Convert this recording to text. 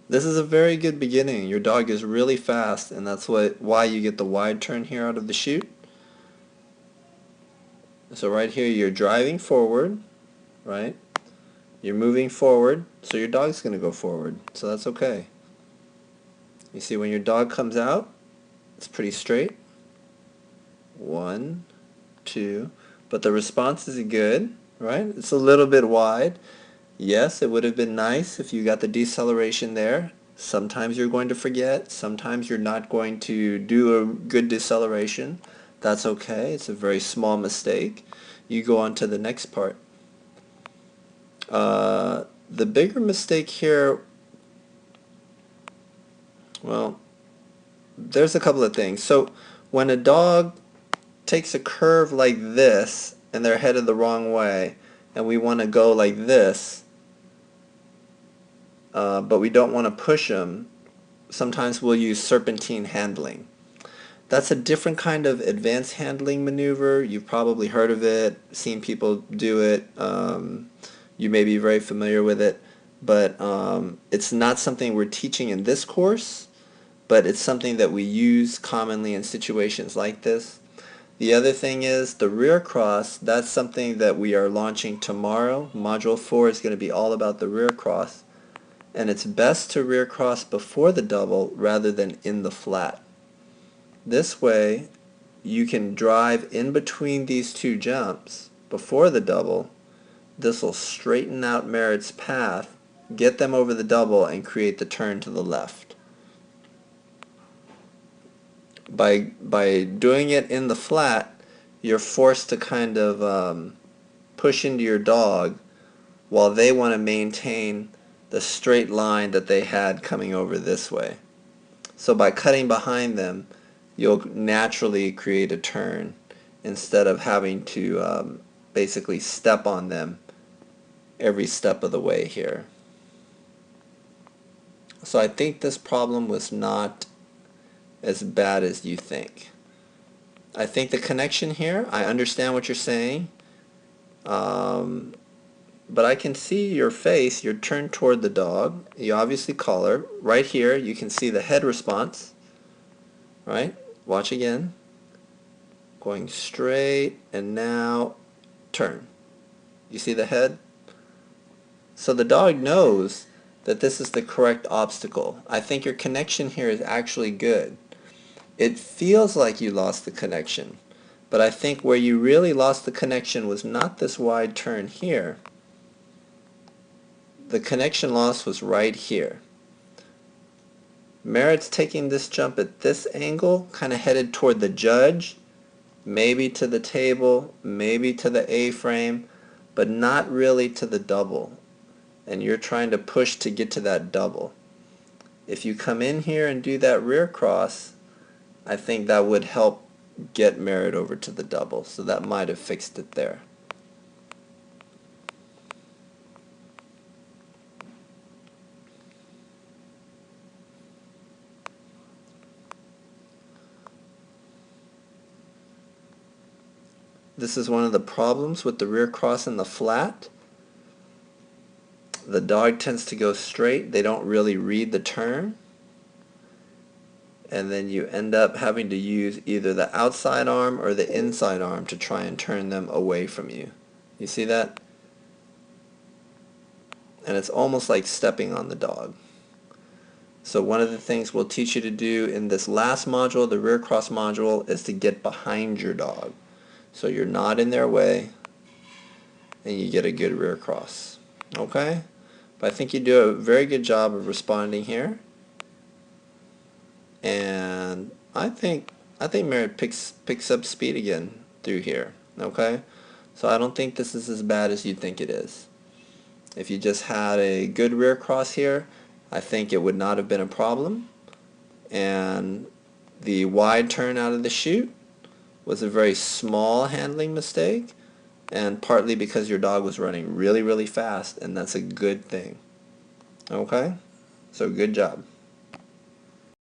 This is a very good beginning. Your dog is really fast, and that's why you get the wide turn here out of the chute. So right here you're driving forward, right? You're moving forward, so your dog's going to go forward. So that's okay. You see when your dog comes out, it's pretty straight. One, two. But the response is good, right? It's a little bit wide. Yes, it would have been nice if you got the deceleration there. Sometimes you're going to forget. Sometimes you're not going to do a good deceleration. That's okay. It's a very small mistake. You go on to the next part. The bigger mistake here, well, there's a couple of things. So when a dog takes a curve like this and they're headed the wrong way, and we want to go like this, but we don't want to push them, sometimes we'll use serpentine handling. That's a different kind of advanced handling maneuver. You've probably heard of it, seen people do it. You may be very familiar with it, but it's not something we're teaching in this course, but it's something that we use commonly in situations like this. The other thing is the rear cross. That's something that we are launching tomorrow. Module 4 is going to be all about the rear cross, and it's best to rear cross before the double rather than in the flat. This way you can drive in between these two jumps before the double. This will straighten out Merritt's path, get them over the double, and create the turn to the left. By doing it in the flat, you're forced to kind of push into your dog while they want to maintain the straight line that they had coming over this way. So by cutting behind them, you'll naturally create a turn instead of having to basically step on them every step of the way here. So I think this problem was not as bad as you think. I think the connection here, I understand what you're saying, but I can see your face. You're turned toward the dog. You obviously collar. Right here you can see the head response, right? Watch again. Going straight, and now turn. You see the head? So the dog knows that this is the correct obstacle. I think your connection here is actually good. It feels like you lost the connection, but I think where you really lost the connection was not this wide turn here. The connection loss was right here. Merritt's taking this jump at this angle, kind of headed toward the judge, maybe to the table, maybe to the A-frame, but not really to the double. And you're trying to push to get to that double. If you come in here and do that rear cross, I think that would help get Merritt over to the double. So that might have fixed it there. This is one of the problems with the rear cross in the flat. The dog tends to go straight. They don't really read the turn. And then you end up having to use either the outside arm or the inside arm to try and turn them away from you. You see that? And it's almost like stepping on the dog. So one of the things we'll teach you to do in this last module, the rear cross module, is to get behind your dog. So you're not in their way and you get a good rear cross. Okay? But I think you do a very good job of responding here. And I think Merritt picks up speed again through here. Okay? So I don't think this is as bad as you think it is. If you just had a good rear cross here, I think it would not have been a problem. And the wide turn out of the chute was a very small handling mistake, and partly because your dog was running really, really fast, and that's a good thing. Okay? So good job.